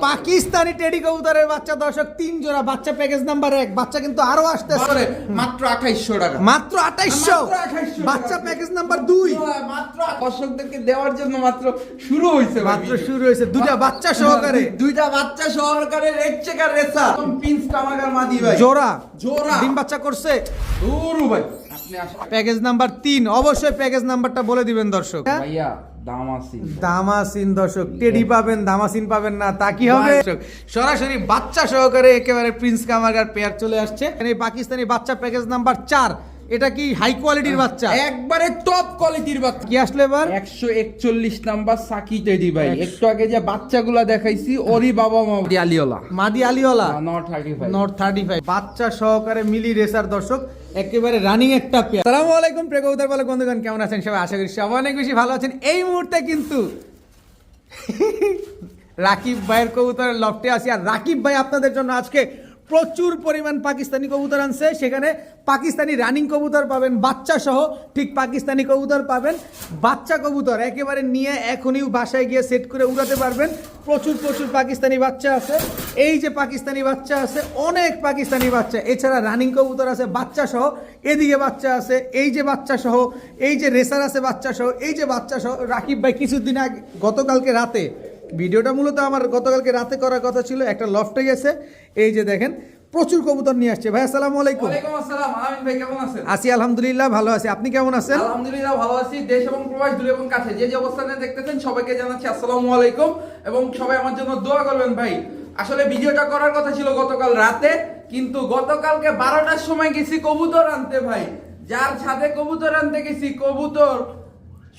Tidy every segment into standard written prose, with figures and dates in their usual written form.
Pakistani teddy কবুতরের বাচ্চা দর্শক 3 জোড়া বাচ্চা প্যাকেজ নাম্বার 1 বাচ্চা কিন্তু আরো আসতেছে মাত্র 2800 টাকা মাত্র 2800 বাচ্চা প্যাকেজ নাম্বার 2 মাত্র দর্শকদেরকে দেওয়ার জন্য মাত্র শুরু হইছে দুইটা বাচ্চা সহকারে দুইটা বাচ্চা সহকারে রেড চেকার রেসা পিন্স কামাগার মাদি ভাই জোড়া জোড়া ডিম বাচ্চা করছে দূরু ভাই আপনি আসেন প্যাকেজ নাম্বার 3 অবশ্যই প্যাকেজ নাম্বারটা বলে দিবেন দর্শক ভাইয়া দামাসিন দর্শক টেডি পাবেন দামাসিন পাবেন না তা কি হবে সরাসরি বাচ্চা সহকারে একেবারে প্রিন্স কামাগার পেয়ার চলে আসছে এই পাকিস্তানি বাচ্চা প্যাকেজ নাম্বার 4 এটা কি হাই কোয়ালিটির বাচ্চা একবারে টপ কোয়ালিটির বাচ্চা কি আসলে এবার 141 নাম্বার সাকি টেডি ভাই একটু আগে যে বাচ্চাগুলা দেখাইছি ওরই বাবা মাদি আলিওলা নট 35 বাচ্চা সহকারে মিলি রেসার দর্শক একেবারে রানিং একটা পেয়ার আসসালামু আলাইকুম প্রিয় কবুতর পালক বন্ধুগণ কেমন আছেন সবাই আশা করি সবাই অনেক বেশি ভালো আছেন এই মুহূর্তে কিন্তু রাকিব ভাইয়ের কবুতরের লফটে আছি আর রাকিব ভাই আপনাদের জন্য আজকে প্রচুর পরিমাণ পাকিস্তানি কবুতর আনছে সেখানে পাকিস্তানি রানিং কবুতর পাবেন বাচ্চা সহ ঠিক পাকিস্তানি কবুতর পাবেন বাচ্চা কবুতর একেবারে নিয়ে এখনই বাসায় গিয়ে সেট করে উড়াতে পারবেন প্রচুর পাকিস্তানি বাচ্চা আছে এই যে পাকিস্তানি বাচ্চা আছে অনেক পাকিস্তানি বাচ্চা এছাড়া রানিং কবুতর আছে বাচ্চা সহ এদিকে বাচ্চা আছে এই যে বাচ্চা সহ এই যে রেসার আছে বাচ্চা সহ এই যে বাচ্চা সহ রাকিব ভাই কিছুদিন আগে গতকালকে রাতে ভিডিওটা মূলত আমার গতকালকে রাতে করার কথা ছিল একটা লফটে গেছে এই যে দেখেন প্রচুর কবুতর নিয়ে আসছে ভাই আসসালামু আলাইকুম ওয়ালাইকুম আসসালাম আমিন ভাই কেমন আছেন আছি আলহামদুলিল্লাহ ভালো আছি আপনি কেমন আছেন আলহামদুলিল্লাহ ভালো আছি দেশ এবং প্রবাস দূরে এবং কাছে যে অবস্থানে দেখতেছেন সবাইকে জানাচ্ছি আসসালামু আলাইকুম এবং সবাই আমার জন্য দোয়া করবেন ভাই আসলে ভিডিওটা করার কথা ছিল গতকাল রাতে কিন্তু গতকালকে 12টার সময় গেছি কবুতর আনতে ভাই যার ছাদে কবুতর আনতে গেছি কবুতর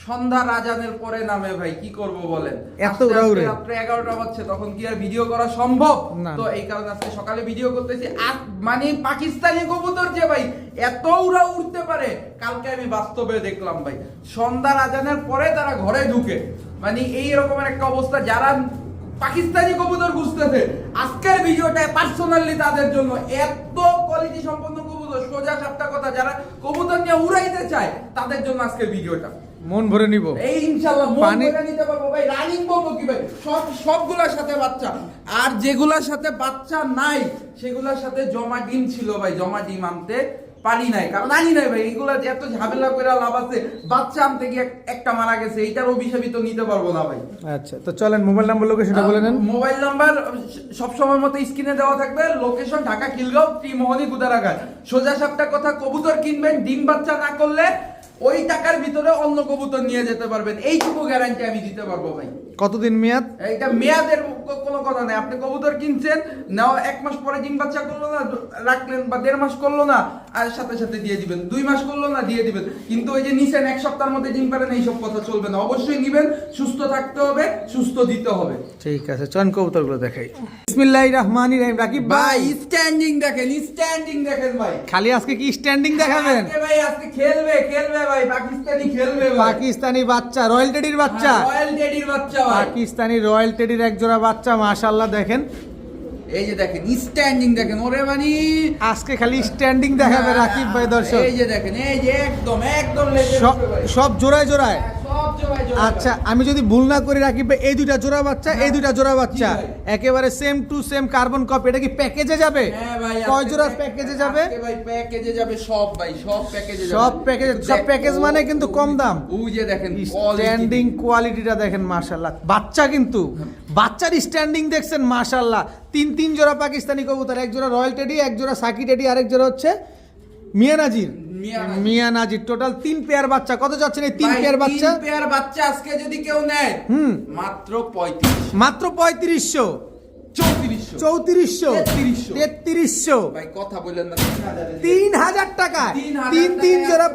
সন্ধ্যা রাজানের পরে নামে ভাই কি করব বলেন এত উড়াউড়ে রাত্রে 11টা বাজছে তখন কি আর ভিডিও করা সম্ভব তো এই কারণে আজকে সকালে ভিডিও করতেছি আর মানে পাকিস্তানি কবুতর যে ভাই এত উড়া উড়তে পারে কালকে আমি বাস্তবে দেখলাম ভাই সন্ধ্যা রাজানের পরে তারা ঘরে ঢুকে মানে এই রকমের একটা অবস্থা যারা পাকিস্তানি কবুতর খুঁজতেছে আজকের ভিডিওটা পার্সোনালি তাদের জন্য এত কোয়ালিটি সম্পন্ন কবুতর সোজা সাপটা কথা যারা কবুতর নিয়ে উড়াইতে চায় তাদের জন্য আজকের ভিডিওটা মন ভরে নিব এই ইনশাআল্লাহ মন ভরে নিতে পারবো ভাই রানিং বলবো কি ভাই সবগুলোর সাথে বাচ্চা আর যেগুলোর সাথে বাচ্চা নাই সেগুলোর সাথে জমা ডিম ছিল ভাই জমা ডিম আনতে পারি নাই কারণ আনি নাই ভাই এগুলা এত ঝামেলা করে লাভ আছে বাচ্চা আনতে গিয়ে একটা মারা গেছে এইটার অভিশাপই তো নিতে পারবো না ভাই আচ্ছা তো চলেন মোবাইল নাম্বার লোকেশনটা বলে নেন মোবাইল নাম্বার সব সময় মতো স্ক্রিনে দেওয়া থাকবে লোকেশন ঢাকা খিলগাঁও ত্রিমোহনী গুদারাঘাট সোজা সাপটা কথা কবুতর কিনবেন ডিম বাচ্চা না করলে ওই টাকার ভিতরে অন্য কবুতর নিয়ে যেতে পারবেন এইটুকু গ্যারান্টি আমি দিতে পারবো ভাই কতদিন মেয়াদ এটা মেয়াদের কোনো কথা নাই আপনি কবুতর কিনছেন নাও 1 মাস পরে ডিম বাচ্চা করলো না রাখলেন বা 1.5 মাস করলো না আর সাথে সাথে দিয়ে দিবেন 2 মাস করলো না দিয়ে দিবেন কিন্তু ওই যে নিছেন 1 সপ্তাহের মধ্যে ডিম পারেন এইসব কথা চলবে না অবশ্যই নিবেন সুস্থ থাকতে হবে সুস্থ দিতে হবে ঠিক আছে চল কবুতরগুলো দেখাই বিসমিল্লাহির রহমানির রহিম রাকিব ভাই স্ট্যান্ডিং দেখেন ভাই খালি আজকে কি স্ট্যান্ডিং দেখাবেন ভাই আজকে খেলবে ভাই পাকিস্তানি খেলবে ভাই পাকিস্তানি বাচ্চা রয়্যাল টেডির বাচ্চা পাকিস্তানি রয়্যাল টেডির এক জোড়া বাচ্চা মাশাআল্লাহ দেখেন এই যে দেখেন স্ট্যান্ডিং দেখেন ওরে মানে আজকে খালি স্ট্যান্ডিং দেখাবে রাকিব ভাই দর্শক এই যে দেখেন এই যে একদম সব জোড়ায় আচ্ছা আমি যদি ভুল না করি রাকিব ভাই এই দুইটা জোড়া বাচ্চা এই দুইটা জোড়া বাচ্চা একেবারে same to same carbon copy এটা কি প্যাকেজে যাবে হ্যাঁ ভাই কয় জোড়া প্যাকেজে যাবে ভাই প্যাকেজে যাবে সব প্যাকেজে যাবে সব প্যাকেজ মানে কিন্তু কম দাম ওই যে দেখেন স্ট্যান্ডিং কোয়ালিটিটা দেখেন মাশাআল্লাহ বাচ্চা কিন্তু বাচ্চার স্ট্যান্ডিং দেখছেন মাশাআল্লাহ তিন জোড়া পাকিস্তানি কবুতর এক জোড়া রয়্যাল টেডি এক জোড়া সাকি টেডি আরেক জোড়া হচ্ছে মিয়া নাজির টোটাল 3 পেয়ার বাচ্চা কত যাচ্ছেন এই 3 পেয়ার বাচ্চা 3 পেয়ার বাচ্চা আজকে যদি কেউ নেয় মাত্র 3500 3400 ভাই কথা বলেন না 3000 টাকা তিন জোড়া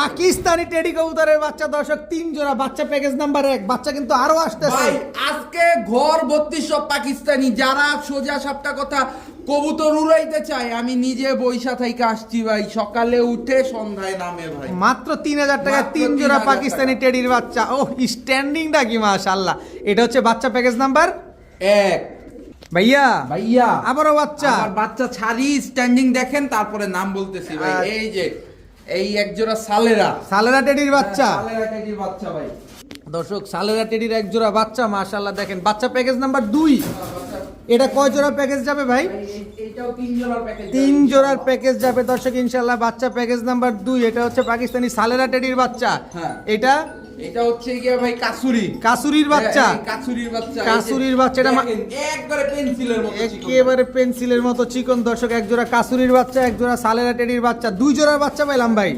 পাকিস্তানি টেডি কবুতরের বাচ্চা দর্শক 3 জোড়া বাচ্চা প্যাকেজ নাম্বার 1 বাচ্চা কিন্তু আরো আসতেছে ভাই আজকে ঘর ভর্তি সব পাকিস্তানি যারা সোজা সাপটা কথা কবুতর উড়াইতে চায় আমি নিজে বৈশা থেকে আসছি ভাই সকালে উঠে সন্ধ্যায় নামে ভাই মাত্র 3000 টাকা 3 জোড়া পাকিস্তানি টেডির বাচ্চা ও স্ট্যান্ডিংটা কি মাশাআল্লাহ এটা হচ্ছে বাচ্চা প্যাকেজ নাম্বার 1 ভাইয়া আবারও বাচ্চা ছাড়ি স্ট্যান্ডিং দেখেন তারপরে নাম বলতেছি ভাই এই যে এই এক জোড়া সালেরা টেডির বাচ্চা সালেরা টেডির বাচ্চা ভাই দর্শক সালেরা টেডির এক জোড়া বাচ্চা, মাশাআল্লাহ দেখেন বাচ্চা প্যাকেজ নাম্বার 2। এটা কয় জোড়া প্যাকেজ যাবে ভাই? এইটাও 3 জোড়ার প্যাকেজ, 3 জোড়ার প্যাকেজ যাবে দর্শক ইনশাআল্লাহ। বাচ্চা প্যাকেজ নাম্বার 2, এটা হচ্ছে পাকিস্তানি সালেরা টেডির বাচ্চা। হ্যাঁ। এটা হচ্ছে গিয়ে ভাই কাসুরির বাচ্চা, কাসুরির বাচ্চা। এটা একবারে পেন্সিলের মতো চিকন, একেবারে পেন্সিলের মতো চিকন দর্শক। এক জোড়া কাসুরির বাচ্চা, এক জোড়া সালেরা টেডির বাচ্চা, 2 জোড়ার বাচ্চা পাইলাম ভাই।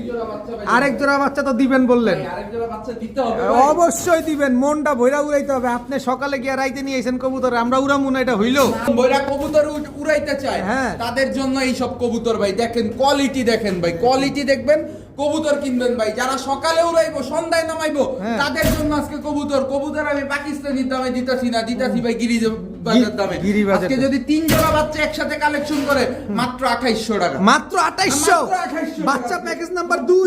আরেক জোড়া বাচ্চা তো দিবেন বললেন, আরেক জোড়া বাচ্চা দিতে হবে, অবশ্যই দিবেন। মনটা ভৈরা উড়াইতে হবে। আপনি সকালে গিয়া রাইতে নিয়ে এসেন কবুতর, আমরা উড়ামু না, এটা হইলো? বইরা কবুতর উড়াইতে চায়, হ্যাঁ, তাদের জন্য এই সব কবুতর ভাই। দেখেন কোয়ালিটি, দেখেন ভাই কোয়ালিটি, দেখবেন কবুতর কিনবেন ভাই। যারা সকালে উড়াইবো সন্ধ্যায় নামাইবো, তাদের জন্য আজকে কবুতর আমি পাকিস্তানি দামে দিতাছি না, দিতাছি ভাই গিরিবাজার দামে। আজকে যদি 3 জোড়া বাচ্চা একসাথে কালেকশন করে মাত্র 2800 টাকা, মাত্র 2800 বাচ্চা প্যাকেজ নাম্বার 2,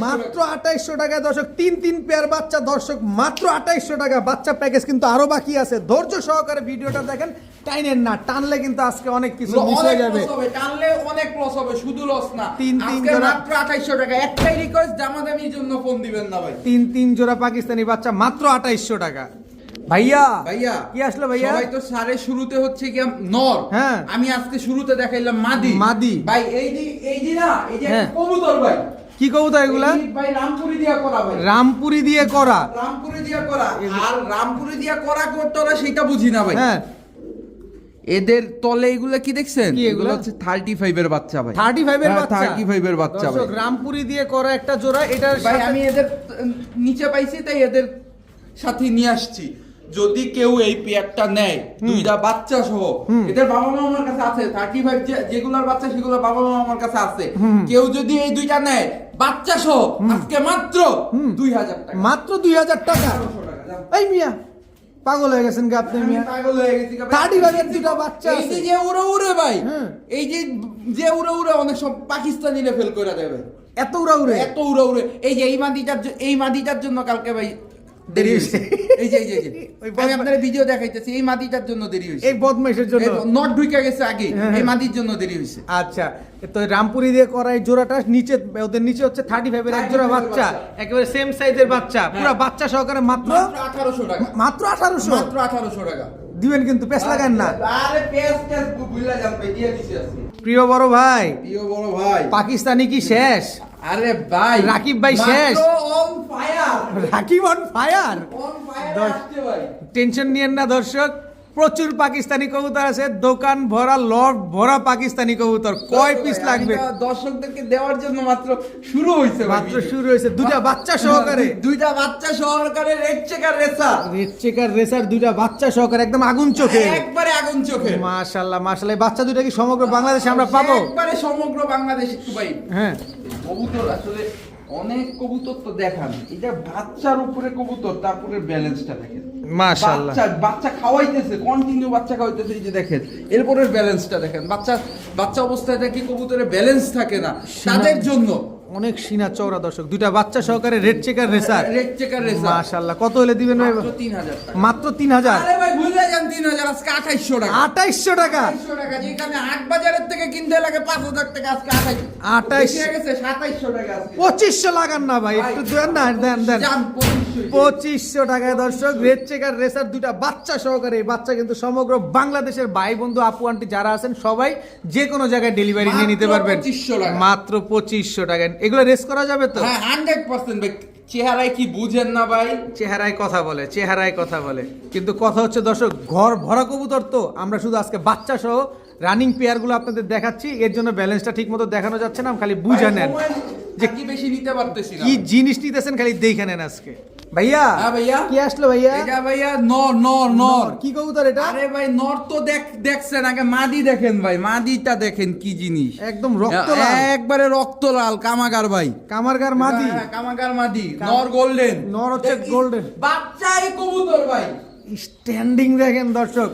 মাত্র 2800 টাকা দর্শক। 3 পেয়ার বাচ্চা দর্শক, মাত্র 2800 টাকা বাচ্চা প্যাকেজ। কিন্তু আরো বাকি আছে, ধৈর্য সহকারে ভিডিওটা দেখেন, টাইনেন না, টানলে কিন্তু আজকে অনেক কিছু মিস হয়ে যাবে। টানলে অনেক লস হবে, শুধু লস না। 3 আজকে জোড়া মাত্র 2800 টাকা। একটাই রিকোয়েস্ট, দামাদামির জন্য ফোন দিবেন না ভাই। 3 জোড়া পাকিস্তানি বাচ্চা মাত্র 2800 টাকা। ভাইয়া কি আসলো ভাইয়া? সবাই তো সারে শুরুতে হচ্ছে কি নর, হ্যাঁ, আমি আজকে শুরুতে দেখাইলাম মাদি ভাই। এই যে না, এই যে কবুতর ভাই, কি কবুতর এগুলা? ভাই রামপুরি দিয়া করা ভাই, রামপুরি দিয়ে করা, রামপুরি দিয়া করা। আর রামপুরি দিয়া করা করতরা সেটা বুঝি না ভাই। হ্যাঁ, এদের তলে এগুলা কি দেখছেন? কি এগুলা? হচ্ছে 35 এর বাচ্চা ভাই, 35 এর বাচ্চা, 35 এর বাচ্চা ভাই। দর্শক রামপুরি দিয়ে করা একটা জোড়া। এটা ভাই আমি এদের নিচে পাইছি, তাই এদের সাথে নিয়ে আসছি। যদি কেউ এই পেয়ারটা নেয়, 2টা বাচ্চা সহ, এদের বাবা মা আমার কাছে আছে। 35 যেগুলার বাচ্চা সেগুলোর বাবা মা আমার কাছে আছে। কেউ যদি এই 2টা নেয় বাচ্চা সহ, আজকে মাত্র 2000 টাকা, মাত্র 2000 টাকা। এই মিয়া পাগল হয়ে গেছেন কি আপনি? মিয়া পাগল হয়ে গেছি। 35 এর 2টা বাচ্চা এই আছে। যে উড়ে ভাই, এই যে উড়ে অনেক সব পাকিস্তানিরা ফেল করে দেবে। এত উড়ে এত উড়ে। এই যে এই মাদিটার জন্য কালকে ভাই দেরি হয়েছে। এই যে আমি আপনাদের ভিডিও দেখাইতেছি, এই মাদিটার জন্য দেরি হয়েছে, এই বদমাইশের জন্য। নট ঢুকে গেছে আগে, এই মাদির জন্য দেরি হয়েছে। আচ্ছা, তো রামপুরি দিয়ে করা এই জোড়াটা নিচে, ওদের নিচে হচ্ছে 35 এর এক জোড়া বাচ্চা, একেবারে সেম সাইজের বাচ্চা, পুরো বাচ্চা সহকারে মাত্র 1800 টাকা, মাত্র 1800 টাকা দিবেন। কিন্তু পেছ লাগান না, আরে পেস ভুইলা যান ভাই, দিয়ে দিছি আজকে। প্রিয় বড় ভাই, পাকিস্তানি কি শেষ? আরে ভাই রাকিব ভাই শেষ, on fire, Rakib on fire. আসছে ভাই, টেনশন নিয়েন না দর্শক, প্রচুর পাকিস্তানি কবুতর আছে, দোকান ভরা, লট ভরা পাকিস্তানি কবুতর। কয় পিস লাগবে? দর্শকদেরকে দেওয়ার জন্য মাত্র শুরু হয়েছে, মাত্র শুরু হয়েছে। 2টা বাচ্চা সহকারে, 2টা বাচ্চা সহকারে রেড চেকার রেসার 2টা বাচ্চা সহকারে, একদম আগুন চোখে, একবারে আগুন চোখে। মাশাআল্লাহ মাশাআল্লাহ। এই বাচ্চা দুটো কি সমগ্র বাংলাদেশে আমরা পাবো? একবারে সমগ্র বাংলাদেশে একটু ভাই। হ্যাঁ, কবুতর আসলে অনেক কবুতর তো দেখান, এটা বাচ্চার উপরে কবুতর, তারপরে ব্যালেন্সটা দেখেন মাশাআল্লাহ। বাচ্চা খাওয়াইতেছে, কন্টিনিউ বাচ্চা খাওয়াইতেছে, এই যে দেখেন, এরপরের ব্যালেন্সটা দেখেন। বাচ্চা অবস্থায় দেখি কবুতরের ব্যালেন্স থাকে না, তাদের জন্য অনেক সিনা চওড়া দর্শক, 2টা বাচ্চা সহকারে রেড চেকার রেসার, মাশাআল্লাহ। কত হলে দিবেন ভাই? মাত্র 3000 টাকা, মাত্র 3000। আরে ভাই ভুলে যান, 3000 আজকে 2800 টাকা, 2800 টাকা, 2800 টাকা। যেখানে হাট বাজারের থেকে কিনতে লাগে 5000 টাকা, আজকে 28 হয়ে গেছে 2700 টাকা আজকে। 2500 লাগান না ভাই, একটু দেন না, দেন 2500 টাকায় দর্শক রেড চেকার রেসার 2টা বাচ্চা সহকারে। এই বাচ্চা কিন্তু সমগ্র বাংলাদেশের ভাই বন্ধু আপু আন্টি যারা আছেন সবাই যে কোনো জায়গায় ডেলিভারি নিয়ে নিতে পারবেন, মাত্র 2500 টাকায়। এগুলো রেস করা যাবে তো? হ্যাঁ 100% ভাই। চেহারায় কি বুঝেন না ভাই? চেহারায় কথা বলে, কিন্তু কথা হচ্ছে দর্শক ঘর ভরা কবুতর তো। আমরা শুধু আজকে বাচ্চা সহ রানিং পেয়ার গুলো আপনাদের দেখাচ্ছি, এর জন্য ব্যালেন্সটা ঠিক মতো দেখানো যাচ্ছে না, খালি বুঝে নেন যে কি বেশি নিতে পারতেছি না, কি জিনিস নিতেছেন খালি দেখে নেন আজকে। ভাইয়া, হ্যাঁ ভাইয়া, কি আসলো ভাইয়া? এটা ভাইয়া নর। কি কবুতর এটা? আরে ভাই নর তো দেখছেন, আগে মাদি দেখেন ভাই, মাদিটা দেখেন কি জিনিস, একদম রক্ত লাল, একবারে রক্ত লাল, কামাগার ভাই, কামারগার মাদি, কামাগার মাদি, নর গোল্ডেন, নর হচ্ছে গোল্ডেন বাচ্চা। এই কবুতর ভাই স্ট্যান্ডিং দেখেন দর্শক,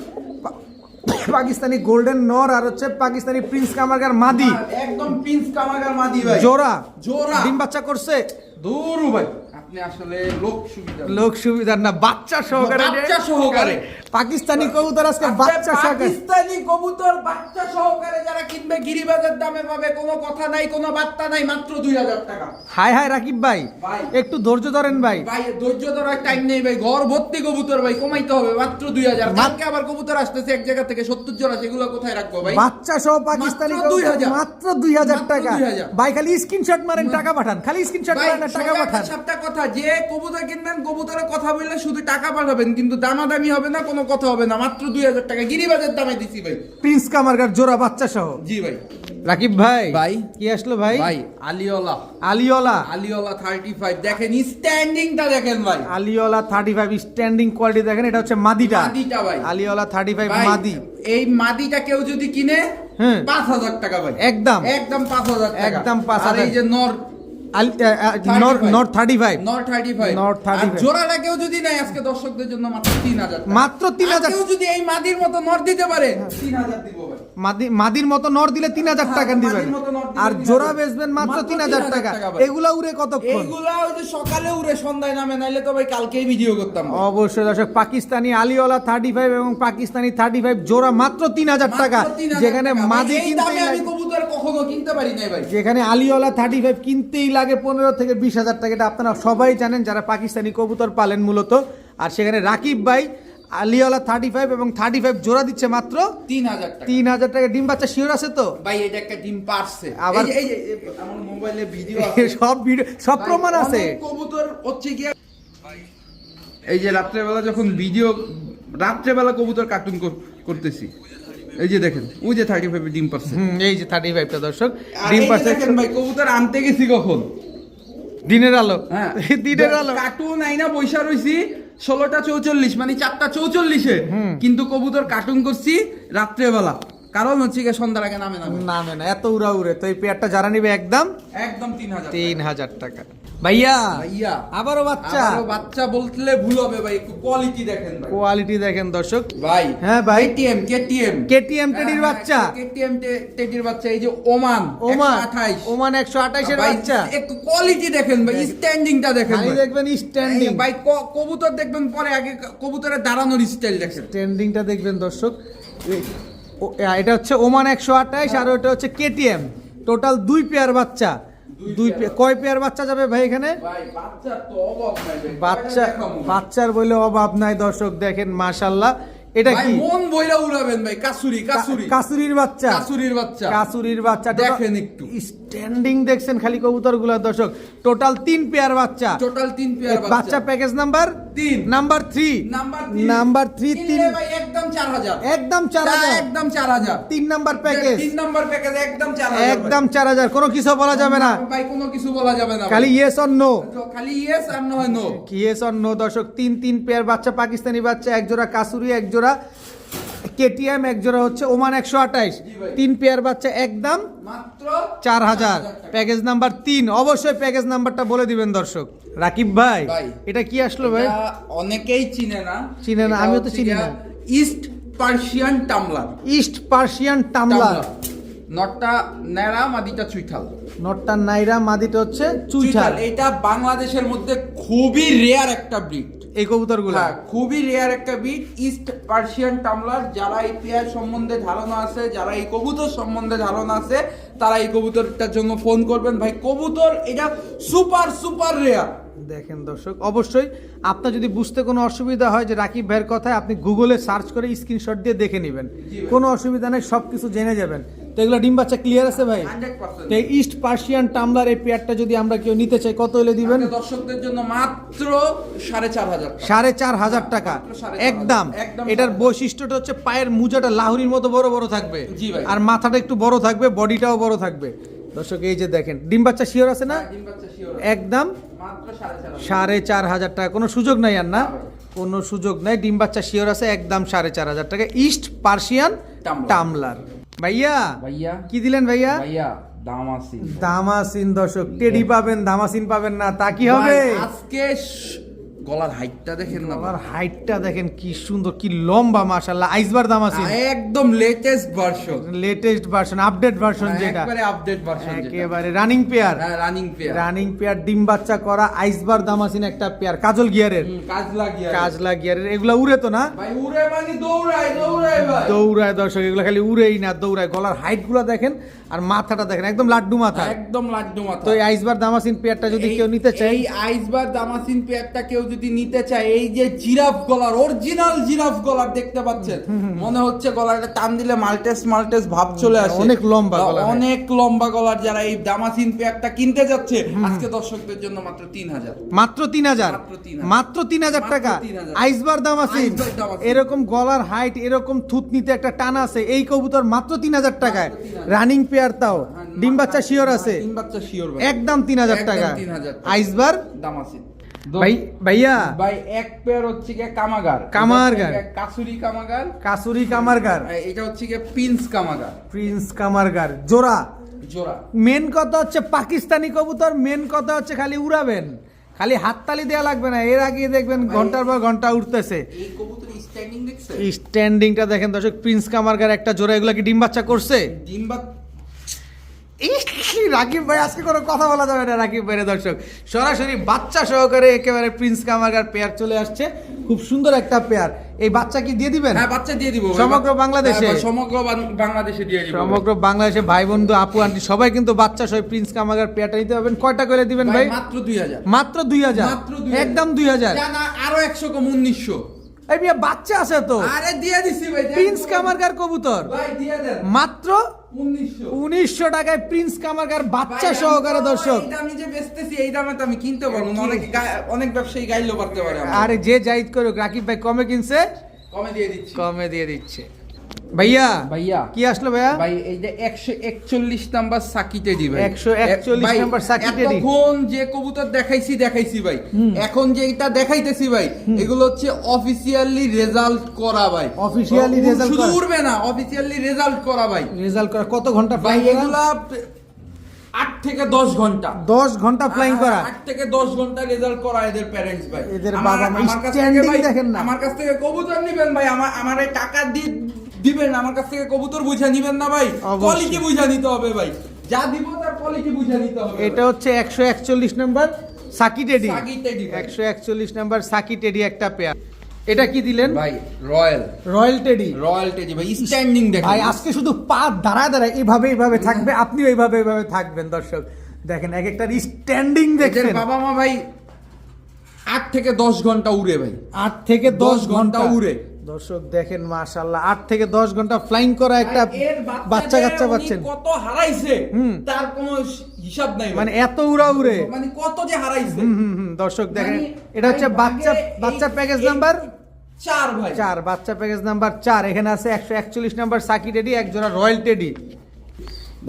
পাকিস্তানি গোল্ডেন নর আর হচ্ছে পাকিস্তানি প্রিন্স কামারগার মাদি, একদম প্রিন্স কামারগার মাদি ভাই, জোড়া ডিম বাচ্চা করছে। দূর ভাই, আপনি আসলে লোক সুবিধার না, বাচ্চা সহকারে পাকিস্তানি কবুতর আজকে বাচ্চা সহকারে। পাকিস্তানি কবুতর বাচ্চা সহকারে যারা কিনবে গিরিবাজের দামে পাবে, কোনো কথা নাই, কোনো বার্তা নাই, মাত্র 2000 টাকা। হাই হাই রাকিব ভাই, ভাই। একটু ধৈর্য ধরেন ভাই। ভাই ধৈর্য ধরার টাইম নেই ভাই, ঘর ভর্তি কবুতর ভাই, কমাইতে হবে, মাত্র 2000। কালকে আবার কবুতর আসতেছে এক জায়গা থেকে 70 জোড়া, সেগুলো কোথায় রাখবো ভাই? বাচ্চা সহ পাকিস্তানি মাত্র কবুতর 2000 মাত্র 2000 মাত্র টাকা। 2000 ভাই খালি স্ক্রিনশট মারেন, টাকা পাঠান, খালি স্ক্রিনশট ভাই, মারেন আর টাকা সবাই পাঠান। সবটা কথা, যে কবুতর কিনবেন কবুতরের কথা বললে শুধু টাকা পাঠাবেন, কিন্তু দামাদামি হবে না, কোনো কথা হবে না, মাত্র 2000 টাকা গিরিবাজের দামে দিছি ভাই। প্রিন্স কামারগার জোড়া বাচ্চা সহ। জি ভাই। রাকিব ভাই, ভাই। কি আসলো ভাই? ভাই আলিওলা, আলিওলা, আলিওলা 35 দেখেন, স্ট্যান্ডিংটা দেখেন ভাই। আলিওলা 35 স্ট্যান্ডিং কোয়ালিটি দেখেন, এটা হচ্ছে মাদিটা। মাদিটা ভাই। আলিওলা 35 ভাই, মাদি। এই মাদিটা কেউ যদি কিনে হ্যাঁ। 5000 টাকা ভাই, একদম একদম 5000 টাকা, একদম 5000। আর এই যে নর নর 35 নর 35 নর 35 আর জোড়াটা কেউ যদি নেয় আজকে দর্শকদের জন্য মাত্র 3000 টাকা। মাত্র 3000। কেউ যদি এই মাদির মতো নর দিতে পারে 3000 দিব ভাই। মাদির মতো নর দিলে 3000 টাকা হ্যাঁ, দিবেন, মাদির মতো নর দিলে আর 3000 জোড়া বেচবেন মাত্র মাত্র 3000 টাকা। 3000 টাকা ভাই। এগুলা উড়ে কতক্ষণ? এইগুলা ওই যে সকালে উড়ে সন্ধ্যায় নামে, নাইলে তো ভাই কালকেই ভিডিও করতাম ভাই। অবশ্যই দর্শক, পাকিস্তানি আলিওলা 35 এবং পাকিস্তানি 35 জোড়া মাত্র 3000 টাকা। মাত্র 3000 যেখানে টাকা। মাদি ভাই, এই কিনতে দামে আমি কবুতর কখনো কিনতে পারি নাই ভাই। যেখানে আলিওলা 35 কিনতেই লাগে 15 থেকে 20,000 টাকা, এটা আপনারা সবাই জানেন যারা পাকিস্তানি কবুতর পালেন মূলত। আর সেখানে রাকিব ভাই আলিওলা 35 এবং 35 জোড়া দিচ্ছে মাত্র 3000 টাকা। 3000 টাকা। ডিম বাচ্চা শিওর আছে তো? ভাই এটা একটা ডিম পারছে। আবার- এই যে আমার মোবাইলে ভিডিও আছে, সব ভিডিও, সব ভাই, প্রমাণ আছে। অনেক কবুতর হচ্ছে কি, এই যে রাত্রেবেলা যখন ভিডিও, রাত্রেবেলা কবুতর কার্টুন করতেছি, এই যে দেখেন ওই যে 35 ডিম পারছে। এই যে 35টা দর্শক আর ডিম এই যে পাচ্ছে। দেখেন ভাই, কবুতর আনতে গেছি কখন? দিনের আলো, হ্যাঁ দিনের আলো। কার্টুন আইনা বৈশা রইছি 16টা 44, মানে 4টা 44-এ, কিন্তু কবুতর কার্টুন করছি রাত্রেবেলা, কারণ হচ্ছে কি সন্ধ্যার আগে নামে নামে না, এত উড়া উড়ে। তো এই পেয়ারটা যারা নিবে একদম একদম 3000 3000 টাকা। ভাইয়া ভাইয়া আবারও বাচ্চা, আবারও বাচ্চা বললে ভুল হবে ভাই, একটু কোয়ালিটি দেখেন ভাই। কোয়ালিটি দেখেন দর্শক। ভাই হ্যাঁ ভাই, কেটিএম কেটিএম টেডির বাচ্চা, কেটিএম টেডির বাচ্চা, এই যে ওমান ওমান 128, ওমান 128 এর ভাই বাচ্চা। একটু কোয়ালিটি দেখেন ভাই, স্ট্যান্ডিংটা দেখেন খালি ভাই। দেখবেন স্ট্যান্ডিং, ভাই কবুতর দেখবেন পরে, আগে কবুতরের দাঁড়ানোর স্টাইল দেখেন। স্ট্যান্ডিংটা দেখবেন দর্শক। এটা হচ্ছে ওমান 128 আর ওটা হচ্ছে কেটিএম। টোটাল 2 পেয়ার বাচ্চা, 2 পেয়ার। কয় পেয়ার বাচ্চা যাবে ভাই এখানে? ভাই বাচ্চার তো অভাব নাই ভাই, বাচ্চা, কয়টা দেখাবো? বাচ্চার বলে অভাব নাই দর্শক। দেখেন মাশাআল্লাহ, এটা ভাই কি? মন বইরা উড়াবেন ভাই, কাসুরি কাসুরির বাচ্চা, কাসুরির বাচ্চা। কাসুরির বাচ্চা দেখেন একটু স্ট্যান্ডিং দেখছেন খালি কবুতরগুলো দর্শক। টোটাল 3 পেয়ার বাচ্চা, টোটাল 3 পেয়ার বাচ্চা প্যাকেজ নাম্বার 3, নাম্বার 3 নাম্বার 3 কিনলে ভাই একদম 4000, একদম 4000, একদম 4000। 3 নাম্বার প্যাকেজ, 3 নাম্বার প্যাকেজ একদম 4000, একদম 4000। কোনো কিছু বলা যাবে না, ভাই কোনো কিছু বলা যাবে না, খালি ইয়েস অর নো, খালি ইয়েস আর no, no yes or no দর্শক। 3 পেয়ার বাচ্চা, পাকিস্তানি বাচ্চা, এক জোড়া কাসুরি, এক জোড়া কেটিএম, এক জোড়া হচ্ছে ওমান 128। 3 পেয়ার বাচ্চা একদম মাত্র 4000, প্যাকেজ নাম্বার 3। অবশ্যই প্যাকেজ নাম্বারটা বলে দিবেন দর্শক। রাকিব ভাই, ভাই, এটা কি আসলো ভাই? এটা অনেকেই চিনে না, চিনে না, এটা আমিও তো হচ্ছে চিনি গিয়া না। ইস্ট পার্সিয়ান টামলার, ইস্ট পার্সিয়ান টামলার। নটটা ন্যাড়া, মাদিটা চুইঠাল। নটটা নাইরা, মাদিটা হচ্ছে চুইঠাল। এটা বাংলাদেশের মধ্যে খুবই রেয়ার একটা ব্রিড, এই কবুতরগুলো হ্যাঁ খুবই রেয়ার একটা ব্রিড, ইস্ট পার্সিয়ান টামলার। যারা এই পেয়ার সম্বন্ধে ধারণা আছে, যারা এই কবুতর সম্বন্ধে ধারণা আছে, তারা এই কবুতরটার জন্য ফোন করবেন ভাই। কবুতর এটা সুপার সুপার রেয়ার। দেখেন দর্শক, অবশ্যই আপনার যদি বুঝতে কোনো অসুবিধা হয় যে রাকিব ভাইয়ের কথায়, আপনি গুগলে সার্চ করে স্ক্রিনশট দিয়ে দেখে নেবেন, কোনো অসুবিধা নেই, সব কিছু জেনে যাবেন। তো এগুলো ডিম বাচ্চা ক্লিয়ার আছে ভাই? 100%। তো ইস্ট পার্সিয়ান টামলার এই পেয়ারটা যদি আমরা কেউ নিতে চাই, কত হলে দিবেন? আমাদের দর্শকদের জন্য মাত্র 4500 টাকা। 4500 টাকা মাত্র 4500 একদম। একদম। এটার বৈশিষ্ট্যটা হচ্ছে পায়ের মুজাটা লাহুরির মতো বড় বড় থাকবে, জি ভাই। আর মাথাটা একটু বড় থাকবে, বডিটাও বড় থাকবে দর্শক। এই যে দেখেন, ডিম বাচ্চা শিওর আছে না? ডিম বাচ্চা শিওর একদম মাত্র 4500। 4500 টাকা, কোনো সুযোগ নাই আর না, কোনো সুযোগ নাই। ডিম বাচ্চা শিওর আছে একদম 4500 টাকা, ইস্ট পার্সিয়ান টামলার। ভাইয়া ভাইয়া কি দিলেন ভাইয়া? ভাইয়া দামাসিন, দামাসিন দর্শক। টেডি পাবেন, দামাসিন পাবেন না, তা কি হবে? আজকে গলার হাইটটা দেখেন না আমার হাইটটা দেখেন কি সুন্দর, কি লম্বা মাশাআল্লাহ। আইসবার দাম আছে একদম latest version, latest version, update version যেটা একবারে আপডেট ভার্সন, একেবারে রানিং পেয়ার, হ্যাঁ রানিং পেয়ার, রানিং পেয়ার ডিম বাচ্চা করা আইসবার দামাসিন একটা পেয়ার, কাজল গিয়ারের, কাজলা গিয়ারের। এগুলা উড়ে তো না ভাই? উড়ে মানে দৌড়ায় দৌড়ায় ভাই, দৌড়ায় দর্শক, এগুলো খালি উড়েই না দৌড়ায়। গলার হাইট গুলা দেখেন আর মাথাটা দেখেন একদম লাড্ডু মাথা, একদম লাড্ডু মাথা। তো এই আইসবার দামাসিন পেয়ারটা যদি কেউ নিতে চায়, এই আইসবার দামাসিন পেয়ারটা কেউ যদি নিতে চায়, এই যে জিরাফ গলার, অরিজিনাল জিরাফ গলার দেখতে পাচ্ছেন, মনে হচ্ছে গলাটা টান দিলে মাল্টেস মাল্টেস ভাব চলে আসে, অনেক লম্বা গলা, অনেক লম্বা গলার। যারা এই দামাসিন পেয়ারটা কিনতে যাচ্ছে আজকে দর্শকদের জন্য মাত্র 3000, মাত্র 3000, মাত্র 3000 টাকা আইসবার দামাসিন। এরকম গলার হাইট, এরকম থুতনিতে একটা টান আছে, এই কবুতর মাত্র 3000 টাকায়, রানিং পেয়ার, তাও ডিম বাচ্চা শিওর আছে, ডিম বাচ্চা শিওর ভাই, একদম 3000 টাকা 3000 আইসবার দামাসিন। ভাইয়া ভাই এক পেয়ার হচ্ছে কি কামাগার, কাসুরি কামাগার, কাসুরি কামারগার, এটা হচ্ছে কি প্রিন্স কামাগার, প্রিন্স কামারগার জোড়া। জোড়া মেন কথা হচ্ছে পাকিস্তানি কবুতর, মেন কথা হচ্ছে খালি উড়াবেন, খালি হাততালি দেওয়া লাগবে না, এর আগে দেখবেন ঘন্টার পর ঘন্টা উঠতেছে। এই কবুতরের স্ট্যান্ডিং দেখছেন? স্ট্যান্ডিংটা দেখেন দর্শক, প্রিন্স কামারগার একটা জোড়া, এগুলা কি ডিম বাচ্চা করছে? ডিম রাকিব ভাই আজকে কোনো কথা বলা যাবে না, রাকিব ভাইয়ের দর্শক সরাসরি বাচ্চা সহকারে একেবারে প্রিন্স কামারগার পেয়ার চলে আসছে, খুব সুন্দর একটা পেয়ার। এই বাচ্চা কি দিয়ে দিবেন? হ্যাঁ বাচ্চা দিয়ে দিব সমগ্র বাংলাদেশে, সমগ্র বাংলাদেশে দিয়ে দিব, সমগ্র বাংলাদেশে ভাই বন্ধু আপু আন্টি সবাই কিন্তু বাচ্চা সহ প্রিন্স কামারগার পেয়ারটা নিতে পারবেন। কয়টা করে দিবেন ভাই? মাত্র 2000, মাত্র 2000, একদম 2000, না আরো 100 কম 1900। এই বিয়া বাচ্চা আছে তো, আরে দিয়ে দিছি ভাই, প্রিন্স কামারগার কবুতর ভাই দিয়ে দেন মাত্র 1900 টাকায় প্রিন্স কামারগার বাচ্চা সহকারে দর্শক। এটা আমি যে বেচতেছি এই দামে তো আমি কিনতে পারবো না, অনেক ব্যবসায়ী গাইলো পারতে পারে। আরে যে জায়েজ করুক, রাকিব ভাই কমে কিনছে, কমে দিয়ে দিচ্ছে। ভাইয়া কি আসলো ভাইয়া? ভাই এই যে 141 নাম্বার সাকি টেডি ভাই, 141 নাম্বার সাকি টেডি। এখন যে কবুতর দেখাইছি ভাই, এখন যে এটা দেখাইতেছি ভাই, এগুলো হচ্ছে অফিশিয়ালি রেজাল্ট করা ভাই, অফিশিয়ালি রেজাল্ট শুধু উড়বে না, অফিশিয়ালি রেজাল্ট করা ভাই। রেজাল্ট করা কত ঘন্টা ভাই? ফ্লাইং এগুলা 8 থেকে 10 ঘন্টা, 10 ঘন্টা ফ্লাইং করা, 8 থেকে 10 ঘন্টা রেজাল্ট করা এদের প্যারেন্টস ভাই, এদের বাবা মা আমার কাছ থেকে স্ট্যান্ডিং ভাই, দেখেন না, আমার কাছ থেকে কবুতর নিবেন ভাই, আমার এই টাকা দিবেন, আমার কাছ থেকে কবুতর বুঝা নিবেন না ভাই, কোয়ালিটি বুঝা নিতে হবে ভাই, যা দিব তার কোয়ালিটি বুঝা নিতে হবে। এটা হচ্ছে 141 নাম্বার সাকি টেডি, 141 নাম্বার সাকি টেডি একটা পেয়ার। এটা কি দিলেন ভাই? রয়্যাল টেডি ভাই, স্ট্যান্ডিং দেখেন ভাই, আজকে শুধু পা দাঁড়ায় এইভাবে থাকবে, আপনিও এইভাবে থাকবেন দর্শক, দেখেন এক একটা স্ট্যান্ডিং দেখেন। বাবা মা ভাই 8 থেকে 10 ঘন্টা উড়ে ভাই, 8 থেকে 10 ঘন্টা উড়ে দর্শক দেখেন মাশাআল্লাহ, 8 থেকে 10 ঘন্টা ফ্লাইং করা একটা বাচ্চা পাচ্ছেন। কত হারাইছে তার কোনো হিসাব নাই, মানে এত উড়া উড়ে, মানে কত যে হারাইছে। দর্শক দেখেন, এটা হচ্ছে বাচ্চা প্যাকেজ নাম্বার 4 ভাই, 4 বাচ্চা প্যাকেজ নাম্বার 4। এখানে আছে 141 নাম্বার সাকি টেডি, এক জোড়া রয়্যাল টেডি।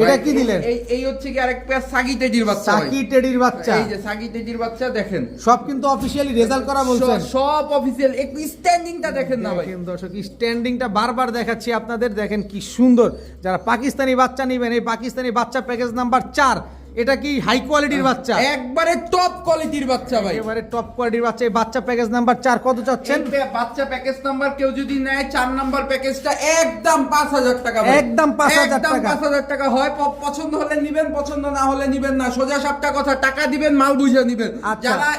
এটা কি দিলেন? এই হচ্ছে কি আরেক পেয়ার সাকি টেডির বাচ্চা, সাকি টেডির বাচ্চা, এই যে সাকি টেডির বাচ্চা দেখেন, সব কিন্তু অফিশিয়ালি রেজাল্ট করা বলছেন, সব অফিশিয়াল। একটু স্ট্যান্ডিংটা দেখেন না ভাই, দেখেন দর্শক স্ট্যান্ডিংটা বারবার দেখাচ্ছি আপনাদের, দেখেন কি সুন্দর। যারা পাকিস্তানি বাচ্চা নেবেন, এই পাকিস্তানি বাচ্চা প্যাকেজ নাম্বার 4, এটা কি হাই কোয়ালিটির বাচ্চা, একবারে টপ কোয়ালিটির বাচ্চা ভাই, এবারে টপ কোয়ালিটির বাচ্চা। এই বাচ্চা প্যাকেজ নাম্বার 4 কত চাচ্ছেন? বাচ্চা প্যাকেজ নাম্বার কেউ যদি নেয় 4 নাম্বার প্যাকেজটা একদম 5000 টাকা ভাই, একদম 5000 টাকা, 5000 টাকা হয়। পছন্দ হলে নিবেন, পছন্দ না হলে নিবেন না, সোজা সাপটা কথা, টাকা দিবেন মাল বুঝে নিবেন। যারা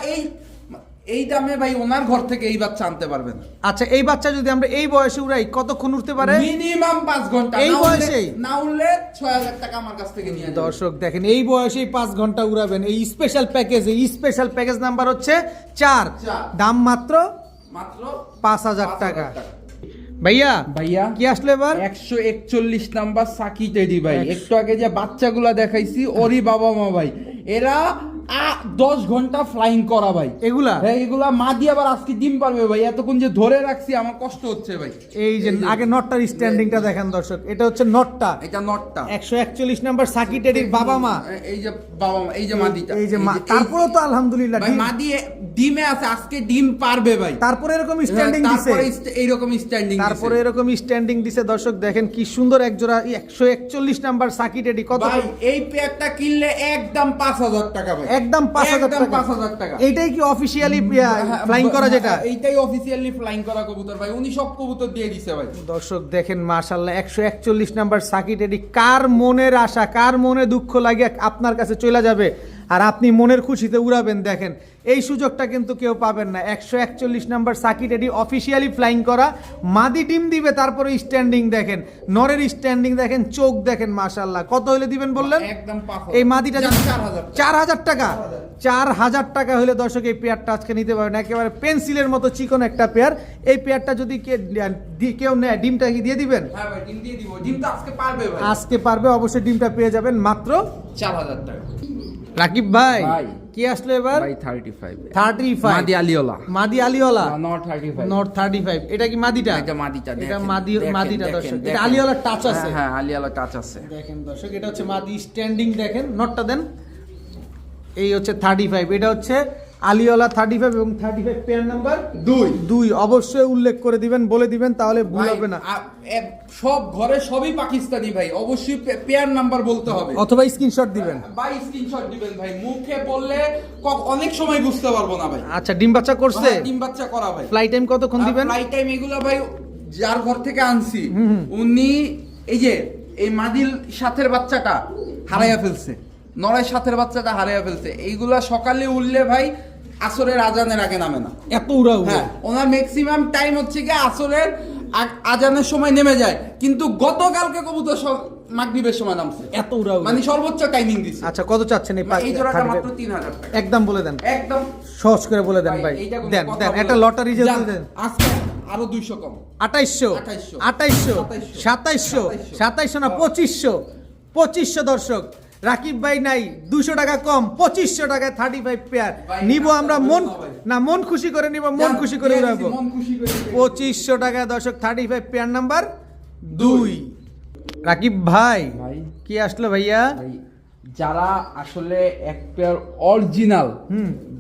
এই দামে ভাই ওনার ঘর থেকে এই বাচ্চা আনতে পারবেন। আচ্ছা, এই বাচ্চা যদি আমরা এই বয়সে উড়াই কতক্ষণ উঠতে পারে? মিনিমাম 5 ঘন্টা, এই বয়সেই না উড়লে 6000 টাকা আমার কাছ থেকে নিয়ে যাবেন। দর্শক দেখেন, এই বয়সেই 5 ঘন্টা উড়াবেন এই স্পেশাল প্যাকেজ। এই স্পেশাল প্যাকেজ নাম্বার হচ্ছে 4, দাম মাত্র 5000 টাকা। ভাইয়া কি আসলে এবার? 141 নাম্বার সাকি টেডি ভাই, একটু আগে যে বাচ্চাগুলা দেখাইছি ওরই বাবা মা ভাই, এরা 10 ঘন্টা ফ্লাইং করা ভাই, এগুলা মা দিয়ে আবার আজকে ডিম পারবে ভাই, এতক্ষণ যে ধরে রাখছি আমার কষ্ট হচ্ছে ভাই। এই যে আগে নটটার স্ট্যান্ডিংটা দেখেন দর্শক, এটা হচ্ছে নটটা, এটা নটটা 141 নাম্বার সাকি টেডির বাবা মা, এই যে বাবা মা, এই যে মাদিটা, এই যে মা, তারপরেও তো আলহামদুলিল্লাহ ভাই মা দিয়ে ডিমে আছে, আজকে ডিম পারবে ভাই, তারপরে এরকম স্ট্যান্ডিং দিছে, এইরকম স্ট্যান্ডিং, তারপরে এরকম স্ট্যান্ডিং দিছে দর্শক দেখেন কি সুন্দর এক জোড়া 141 নাম্বার সাকি টেডি। কত ভাই? এই পেয়ারটা কিনলে একদম 5000 টাকা ভাই, একদম 5000 একদম টাকা 5000 টাকা। এইটাই কি অফিশিয়ালি ফ্লাইং করা যেটা? এইটাই অফিসিয়ালি ফ্লাইং করা কবুতর ভাই, উনি সব কবুতর দিয়ে দিছে ভাই। দর্শক দেখেন মাশাআল্লাহ 141 নাম্বার সাকি টেডি, কার মনের আশা, কার মনে দুঃখ লাগে আপনার কাছে চলে যাবে আর আপনি মনের খুশিতে উড়াবেন। দেখেন এই সুযোগটা কিন্তু কেউ পাবেন না। 141 নাম্বার সাকি টেডি অফিসিয়ালি ফ্লাইং করা, মাদি ডিম দিবে, তারপরে স্ট্যান্ডিং দেখেন, নরের স্ট্যান্ডিং দেখেন, চোখ দেখেন মাশাআল্লাহ। কত হলে দিবেন বললেন? একদম 5000। এই মাদিটা 4000 4000 টাকা, 4000 টাকা হলে দর্শক এই পেয়ারটা আজকে নিতে পারেন। একেবারে পেন্সিলের মতো চিকন একটা পেয়ার। এই পেয়ারটা যদি কেউ নেয়, ডিমটা কি দিয়ে দিবেন? হ্যাঁ ভাই, ডিম দিয়ে দিব। ডিম তো আজকে পারবে ভাই, আজকে পারবে, অবশ্যই ডিমটা পেয়ে যাবেন মাত্র 4000 টাকা। রাকিব ভাই ভাই। কি আসলো এবার? ভাই 35 35 মাদি আলিওলা। মাদি আলিওলা নট 35। নট 35। এটা কি মাদিটা? এটা মাদিটা, এটা দেখেন, মাদিটা দেখেন, দর্শক। দেখেন। এটা আলিওলা টাচ আছে। হ্যাঁ আলিওলা টাচ আছে। দেখেন দর্শক, এটা হচ্ছে মাদি স্ট্যান্ডিং, দেখেন নটটা দেন। এই হচ্ছে 35, এটা হচ্ছে আলিওলা 35 এবং 35 পেয়ার নাম্বার 2 অবশ্যই উল্লেখ করে দিবেন, বলে দিবেন, তাহলে ভুল হবে না। সব ঘরে সবই পাকিস্তানি ভাই, অবশ্যই পেয়ার নাম্বার বলতে হবে, অথবা স্ক্রিনশট দিবেন। ভাই স্ক্রিনশট দিবেন ভাই, মুখে বললে অনেক সময় বুঝতে পারবো না ভাই। আচ্ছা, ডিম বাচ্চা করছে? ডিম বাচ্চা করা ভাই। ফ্লাই টাইম কতক্ষণ দিবেন? ফ্লাই টাইম এগুলা ভাই যার ঘর থেকে আনছি উনি এই যে এই মাদির সাথের বাচ্চাটা হারাইয়া ফেলছে, নড়াই সাথের বাচ্চাটা হারাইয়া ফেলছে। এইগুলা সকালে উঠলে ভাই আসরের আজানের আগে নামে না, এত উড়া উড়া। হ্যাঁ, ওনার ম্যাক্সিমাম টাইম হচ্ছে কি আসরের আজানের সময় নেমে যায়, কিন্তু গতকালকে কবুতর মাগরিবের সময় নামছে, এত উড়া উড়া। মানে সর্বোচ্চ টাইমিং দিছে। আচ্ছা, কত চাচ্ছেন এই এই জোড়াটা 35? মাত্র 3000 টাকা। একদম বলে দেন, একদম সহজ করে বলে দেন ভাই। এইটা কোনো দেন কথা দেন, বলবো একটা না। লটারি যে যান, দেন। আজকে আরো 200 কম। 2800 2800 2700 2700 না 2500 দর্শক। রাকিব ভাই নাই, 200 টাকা কম, 2500 টাকায় 35 পেয়ার নিব আমরা। মন খুশি করে নিব, মন খুশি করে উড়াবো। 2500 টাকায় দর্শক 35 পেয়ার নাম্বার 2। রাকিব ভাই কি আসলো ভাইয়া? যারা আসলে এক পেয়ার অরিজিনাল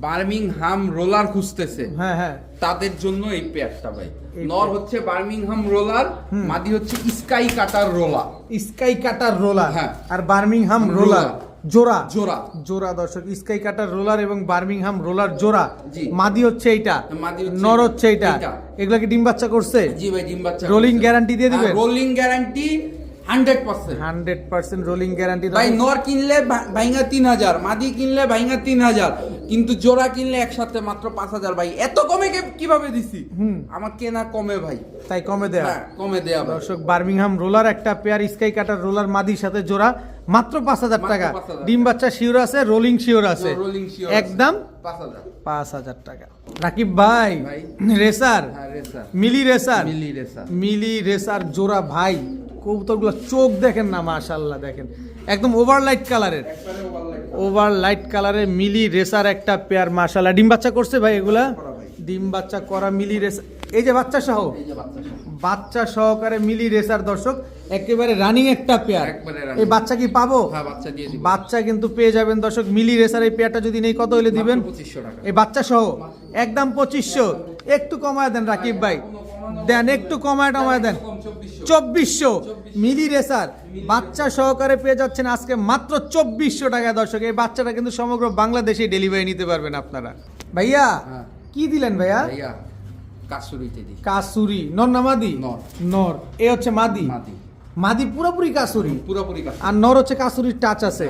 বার্মিংহাম রোলার খুঁজতেছে, হ্যাঁ হ্যাঁ, তাদের জন্য এই পেয়ারটা ভাই। নর হচ্ছে বার্মিংহাম রোলার, মাদি হচ্ছে sky cutter roller. Sky cutter roller, হ্যাঁ, আর বার্মিংহাম রোলার জোড়া জোড়া জোড়া দর্শক। স্কাই কাটার রোলার এবং বার্মিংহাম রোলার জোড়া। জি। মাদি হচ্ছে এইটা, মাদি হচ্ছে নর হচ্ছে এইটা। এইটা। এগুলা কি ডিম বাচ্চা করছে? জি ভাই, ডিম বাচ্চা। রোলিং গ্যারান্টি দিয়ে দিবেন? Rolling guarantee 100%। 100% রোলিং গ্যারান্টি ভাই নর কিনলে ভাইঙ্গা 3000, মাদি কিনলে ভাইঙ্গা 3000, কিন্তু জোড়া কিনলে একসাথে মাত্র 5000। ভাই এত কমে কিভাবে দিছি? আমার কেনা কমে ভাই, তাই কমে দেয়া। হ্যাঁ, কমে দেয়া ভাই। দর্শক, বার্মিংহাম রোলার একটা পেয়ার, স্কাই কাটার রোলার মাদির সাথে জোড়া, মাত্র 5000 টাকা। 5000 ডিম বাচ্চা শিওর আছে, রোলিং শিওর আছে, রোলিং শিওর একদম 5000 টাকা। রাকিব ভাই রেসার, হ্যাঁ রেসার, মিলি রেসার, মিলি রেসার জোড়া ভাই। কবুতরগুলো চোখ দেখেন না মাশাআল্লাহ, দেখেন একদম ওভারলাইট কালারের, ওভারলাইট কালারের মিলি রেসার একটা পেয়ার মাশাআল্লাহ। ডিম বাচ্চা করছে ভাই এগুলা? ডিম বাচ্চা করা মিলি রেসার, এই যে বাচ্চা সহ, বাচ্চা সহকারে মিলি রেসার দর্শক, একেবারে রানিং একটা পেয়ার। এই বাচ্চা কি পাবো? হ্যাঁ, বাচ্চা দিয়ে দিব। বাচ্চা কিন্তু পেয়ে যাবেন দর্শক। মিলি রেসার এই পেয়ারটা যদি নেই কত হলে দিবেন? 2500 টাকা। এই বাচ্চা সহ একদম 2500। একটু কমায় দেন রাকিব ভাই, দেন একটু কমায় দেন। 2400 মিলি রেসার বাচ্চা সহকারে পেয়ে যাচ্ছেন আজকে মাত্র 2400 টাকা দর্শক। এই বাচ্চাটা কিন্তু সমগ্র বাংলাদেশে ডেলিভারি নিতে পারবেন আপনারা। ভাইয়া কি দিলেন ভাইয়া? কাসুরিতে দিই। কাসুরি নর না মাদি? নর। এ হচ্ছে মাদি, মাদি পুরোপুরি কাসুরি, আর নর হচ্ছে কাসুরির টাচ আছে।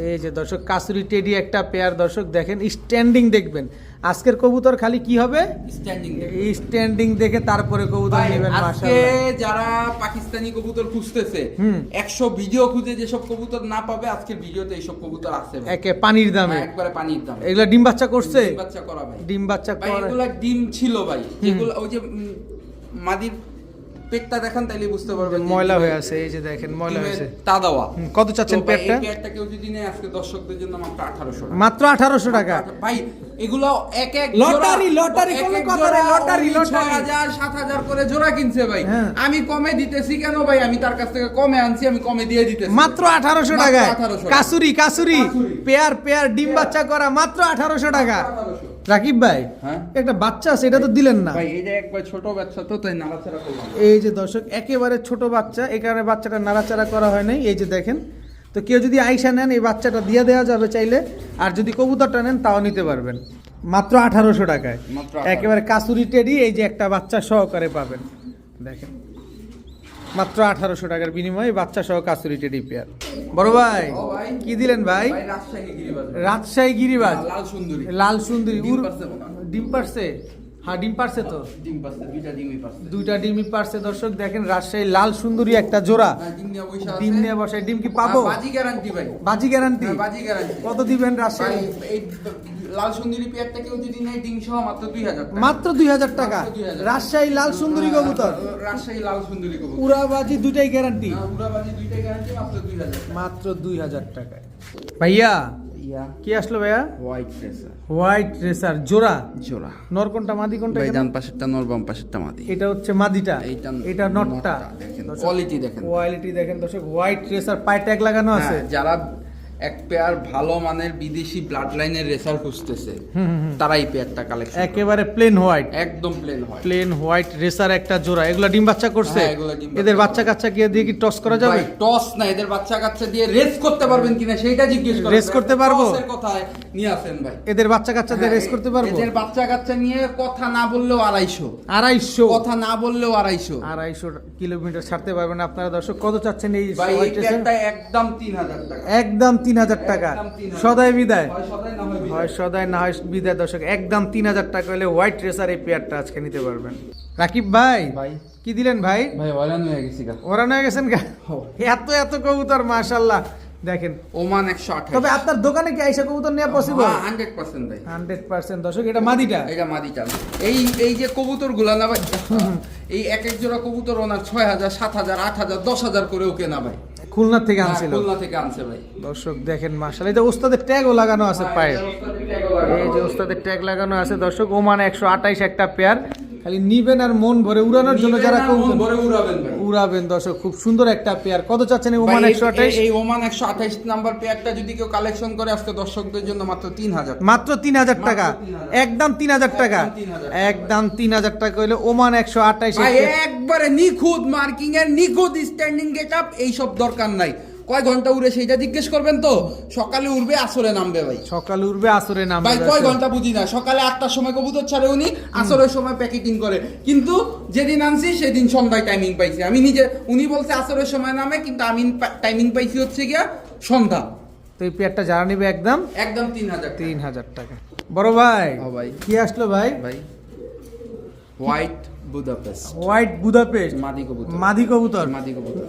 এই যে দর্শক, কাসুরি টেডি একটা পেয়ার দর্শক, দেখেন স্ট্যান্ডিং দেখবেন। আজকের কবুতর খালি কি হবে? স্ট্যান্ডিং দেখে তারপরে কবুতর নেবেন মাশাআল্লাহ। যারা পাকিস্তানি কবুতর খুঁজতেছে, 100 ভিডিও খুঁজে যেসব কবুতর না পাবে, আজকের ভিডিওতে এইসব কবুতর আছে একে পানির দামে, একবারে পানির দামে। এগুলা ডিম বাচ্চা করছে? ডিম বাচ্চা করা ভাই, ডিম বাচ্চা ভাই করা। এগুলা ডিম ছিল ভাই, যেগুলো ওই যে মাদির পেটটা দেখেন তাইলে বুঝতে পারবেন ময়লা হয়ে আছে। এই যে দেখেন ময়লা হয়েছে, তা দেওয়া। কত চাচ্ছেন পেটটা? এই পেটটা কেউ যদি নেয় আজকে দর্শকদের জন্য মাত্র 1800 টাকা। মাত্র 1800 টাকা ভাই এগুলো এক এক লটারি, লটারি কোন কথা রে? লটারি, লটারি 6000 7000 করে জোড়া কিনছে ভাই। আমি কমে দিতেছি কেন ভাই? আমি তার কাছ থেকে কমে আনছি, আমি কমে দিয়ে দিতেছি মাত্র 1800 টাকা। কাসুরি, কাসুরি পেয়ার, পেয়ার ডিম বাচ্চা করা মাত্র 1800 টাকা। রাকিব ভাই একটা বাচ্চা আছে, এটা তো দিলেন না ভাই। এটা একবার ছোট বাচ্চা তো, তাই নাড়াচাড়া করলাম। এই যে দর্শক, একেবারে ছোট বাচ্চা, এখানে বাচ্চাটা নাড়াচাড়া করা হয় নাই। এই যে দেখেন তো কেউ যদি আইসা নেন এই বাচ্চাটা দিয়ে দেওয়া যাবে চাইলে, আর যদি কবুতরটা নেন তাও নিতে পারবেন মাত্র 1800 টাকায়। মাত্র একেবারে কাসুরি টেডি, এই যে একটা বাচ্চা সহকারে পাবেন, দেখেন মাত্র 1800 টাকার বিনিময়ে বাচ্চা সহ কাসুরি টেডি পেয়ার। বড় ভাই ও ভাই, কি দিলেন ভাই? ভাই রাজশাহী গিরিবাজ, রাজশাহী গিরিবাজ, লাল সুন্দরী। লাল সুন্দরী ডিম পারছে মনে হয়। ডিম পারছে? হ্যাঁ ডিম পারছে তো, ডিম পারছে, দুইটা ডিমই পারছে। দুইটা ডিমই পারছে দর্শক দেখেন। রাজশাহী লাল সুন্দরী একটা জোড়া, হ্যাঁ, ডিম নিয়ে বসে আছে। ডিম নিয়ে বসে। ডিম কি পাবো? বাজি গ্যারান্টি ভাই, বাজি গ্যারান্টি? হ্যাঁ, বাজি গ্যারান্টি। কত দিবেন ভাই রাজশাহী? এই লাল সুন্দরী পেয়ারটা কেউ যদি নেয় ডিম সহ মাত্র 2000 টাকা। মাত্র 2000 টাকা। মাত্র 2000 রাজশাহী লাল সুন্দরী কবুতর, রাজশাহী লাল সুন্দরী কবুতর, উড়াবাজি দুটাই গ্যারান্টি, উড়াবাজি দুইটাই গ্যারান্টি, মাত্র 2000 মাত্র 2000 টাকায়। ভাইয়া ইয়া কি আসলো ভাইয়া? হোয়াইট রেসার, হোয়াইট রেসার জোড়া। জোড়া। নর কোনটা মাদি কোনটা? ভাই এখানে? ডান পাশেরটা নর, বাম পাশেরটা মাদি। এটা হচ্ছে মাদিটা, এটা নটটা। দেখেন কোয়ালিটি দেখেন, কোয়ালিটি দেখেন দর্শক। হোয়াইট রেসার, পায়ে ট্যাগ লাগানো আছে। হ্যাঁ, যারা এক পেয়ার ভালো মানের বিদেশি ব্লাড লাইনের রেসার খুঁজতেছে তারা এই পেয়ারটা কালেকশন, একেবারে প্লেন হোয়াইট, একদম প্লেন হয়। প্লেন হোয়াইট রেসার একটা জোড়া। এগুলা ডিম বাচ্চা করছে? হ্যাঁ, এগুলা ডিম এদের বাচ্চা বাচ্চা কাচ্চা কি দিয়ে কি টস করা যাবে? ভাই টস না, এদের বাচ্চা কাচ্চা দিয়ে রেস করতে পারবেন কিনা সেটা জিজ্ঞেস করেন। রেস করতে পারবো? টসের কথায় নিয়ে আসেন ভাই। এদের বাচ্চা কাচ্চা দিয়ে রেস করতে পারবো? এদের বাচ্চা কাচ্চা নিয়ে কথা না বললেও 250, 250, কথা না বললেও 250, 250 কিলোমিটার ছাড়তে পারবেন আপনারা দর্শক। কত চাচ্ছেন এই ভাই এই হোয়াইট রেসার? পেয়ারটা একদম 3000 টাকা, একদম 3000 টাকা। একদম 3000 সদাই বিদায়, হয় সদাই না হয় বিদায়। হয় সদাই না হয় বিদায় দর্শক। একদম 3000 টাকা হলে হোয়াইট রেসার এই পেয়ারটা আজকে নিতে পারবেন। রাকিব ভাই ভাই কি দিলেন ভাই? ভাই ওয়ালান হয়ে গেছি গা, ওরা নিয়ে গেছেন গা? হো। এত এত কবুতর মাশাআল্লাহ দেখেন। ওমান 128। তবে আপনার দোকানে কি আইসা কবুতর নেওয়া পসিবল? হ্যাঁ, 100% ভাই, 100% দর্শক। এটা মাদিটা? এটা মাদিটা। এই যে কবুতর গুলা না ভাই, এই এক এক জোড়া কবুতর ওনার 6000, 7000, 8000, 10000 করেও কেনা ভাই। খুলনা থেকে হ্যাঁ, আনছিল খুলনা থেকে আনছে ভাই। দর্শক দেখেন মাশাআল্লাহ। এটা ওস্তাদের ট্যাগও লাগানো আছে পায়ে, এই যে এই ওস্তাদের ট্যাগ লাগানো আছে দর্শক। ওমান 128 একটা পেয়ার, খালি নিবেন আর মন ভরে উড়ানোর জন্য যারা কবুতর ভরে উড়াবেন ভাই, উড়াবেন দর্শক। খুব সুন্দর একটা পেয়ার। কত চাচ্ছেন এই ওমান ভাই, 128? এই ওমান 128 নাম্বার পেয়ারটা যদি কেউ কালেকশন করে আজকে দর্শকদের জন্য মাত্র 3000, মাত্র 3000 টাকা, মাত্র 3000 একদম 3000 টাকা, একদম 3000 একদম 3000 টাকা হইলে ওমান 128 ভাই একবারে নিখুঁত মার্কিং এর, নিখুঁত স্ট্যান্ডিং গেটআপ, এই সব দরকার নাই। কয় ঘন্টা উড়ে সেইটা জিজ্ঞেস করবেন তো? সকালে উড়বে, আসরে নামবে ভাই। সকালে উঠবে আসরে নামবে। ভাই কয় ঘন্টা বুঝি না, সকালে 8টার সময় কবুতর ছাড়ে উনি, আসরের সময় প্যাকেটিং করে। কিন্তু যেদিন আনছি সেদিন সন্ধ্যায় টাইমিং পাইছি আমি নিজে। উনি বলছে আসরের সময় নামে, কিন্তু আমি টাইমিং পাইছি হচ্ছে গিয়া সন্ধ্যা। তো এই পেয়ারটা যারা নিবে একদম একদম 3000 3000 টাকা। বড় ভাই ও ভাই, কি আসলো ভাই? ভাই হোয়াইট বুদাপেস্ট, হোয়াইট বুদাপেস্ট মাদি কবুতর, মাদি কবুতর। মাদি কবুতর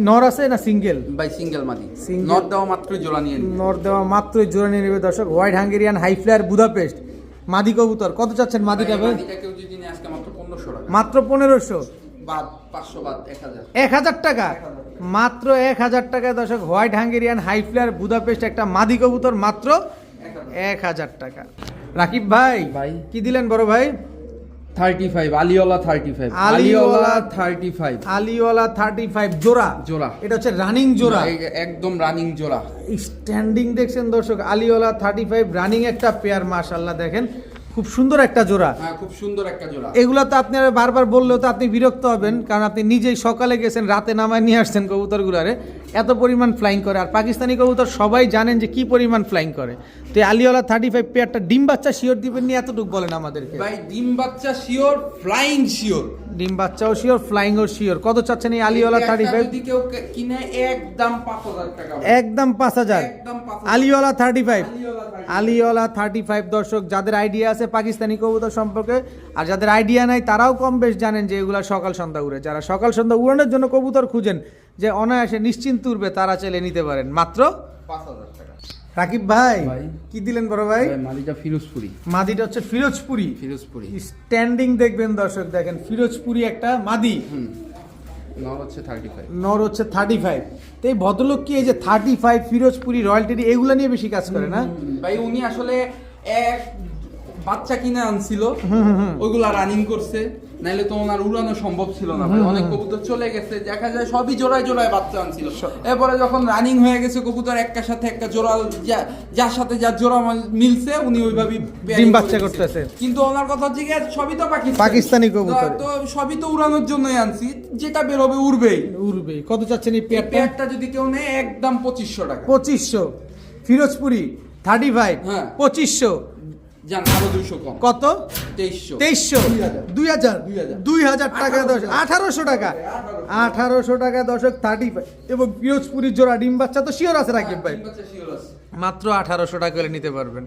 নর আছে না সিঙ্গেল? ভাই সিঙ্গেল মাদি, Single। নট দেওয়া মাত্র জোড়া নিয়ে নিন। নর দেওয়া মাত্রই জোরে নিয়ে নেবে দর্শক। White Hungarian high flyer Budapest মাদি কবুতর। কত চাচ্ছেন মাদিটা ভাই? মাদিটা কেউ যদি নিয়ে আজকে মাত্র 1500 টাকা, মাত্র 1500, বাদ 500, বাদ 1000। 1000 টাকা, মাত্র 1000 টাকায় দর্শক। White Hungarian high flyer Budapest একটা মাদি কবুতর মাত্র 1000 টাকা। রাকিব ভাই ভাই। কি দিলেন বড় ভাই? 35 আলিওলা 35, আলিওলা 35 আলিওয়ালা 35 জোড়া। জোড়া, এটা হচ্ছে রানিং জোড়া, একদম রানিং জোড়া। স্ট্যান্ডিং দেখছেন দর্শক। আলিওয়ালা 35 রানিং একটা পেয়ার মাশাআল্লাহ দেখেন, খুব সুন্দর একটা জোড়া। হ্যাঁ, খুব সুন্দর একটা জোড়া। এগুলো তো আপনি আর বারবার বললেও তো আপনি বিরক্ত হবেন, কারণ আপনি নিজেই সকালে গেছেন, রাতে নামায় নিয়ে আসছেন কবুতরগুলারে। এত পরিমাণ ফ্লাইং করে, আর পাকিস্তানি কবুতর সবাই জানেন যে কি পরিমাণ ফ্লাইং করে। তো এই আলিওয়ালা 35 পেয়ারটা ডিম বাচ্চা শিওর দিবেন নি, এতটুকু বলেন আমাদেরকে। ভাই ডিম বাচ্চা শিওর, ফ্লাইং শিওর, ডিম বাচ্চাও শিওর, ফ্লাইংও শিওর। কত চাচ্ছেন এই আলিওয়ালা 35? যদি কেউ কিনে একদম 5000 টাকা, একদম 5000। একদম 5000। আলিওয়ালা 35, আলিওলা 35। আলিওয়ালা 35 দর্শক। যাদের আইডিয়া আছে পাকিস্তানি কবুতর সম্পর্কে, আর যাদের আইডিয়া নাই তারাও কম বেশ জানেন যে এগুলা সকাল সন্ধ্যা উড়ে। যারা সকাল সন্ধ্যা উড়ানোর জন্য কবুতর খুঁজেন যে অনায়াসে নিশ্চিন্ত উড়বে, তারা চাইলে নিতে পারেন মাত্র 5000 টাকা। রাকিব ভাই ভাই। কি দিলেন বড় ভাই? ভাই মাদিটা ফিরোজপুরি, মাদিটা হচ্ছে ফিরোজপুরি। ফিরোজপুরি স্ট্যান্ডিং দেখবেন দর্শক, দেখেন ফিরোজপুরি একটা মাদি। নর হচ্ছে 35। নর হচ্ছে 35। তো এই ভদ্রলোক কি এই যে 35 ফিরোজপুরি রয়্যালটি এগুলা নিয়ে বেশি কাজ করে না? ভাই উনি আসলে এক বাচ্চা কিনে আনছিল, ওইগুলা রানিং করছে, নাইলে তো ওনার উড়ানো সম্ভব ছিল না ভাই, অনেক কবুতর চলে গেছে, দেখা যায় সবই জোড়ায় জোড়ায় বাচ্চা আনছিল। এরপরে যখন রানিং হয়ে গেছে কবুতর একটার সাথে একটা জোড়া, যার সাথে যার জোড়া মিলছে উনি ওইভাবেই ডিম বাচ্চা করতেছে। কিন্তু ওনার কথা হচ্ছে কি, সবই তো পাকিস্তানি কবুতর, তো সবই তো উড়ানোর জন্যই আনছি, যেটা বের হবে উড়বেই। কত চাচ্ছেন এই পেয়ারটা? পেয়ারটা যদি কেউ নেয় একদম 2500 টাকা। 2500 ফিরোজপুরি 35 হ্যাঁ। 2500 জান আরো 200 কম। কত? 2300 2000 2000 টাকা, 1800 টাকা, 1800 টাকা দর্শক 35 এবং ফিরোজপুরি জোড়া ডিম বাচ্চা তো শিওর আছে রাকিব ভাই, ডিম বাচ্চা শিওর আছে। মাত্র 1800 টাকা করে নিতে পারবেন।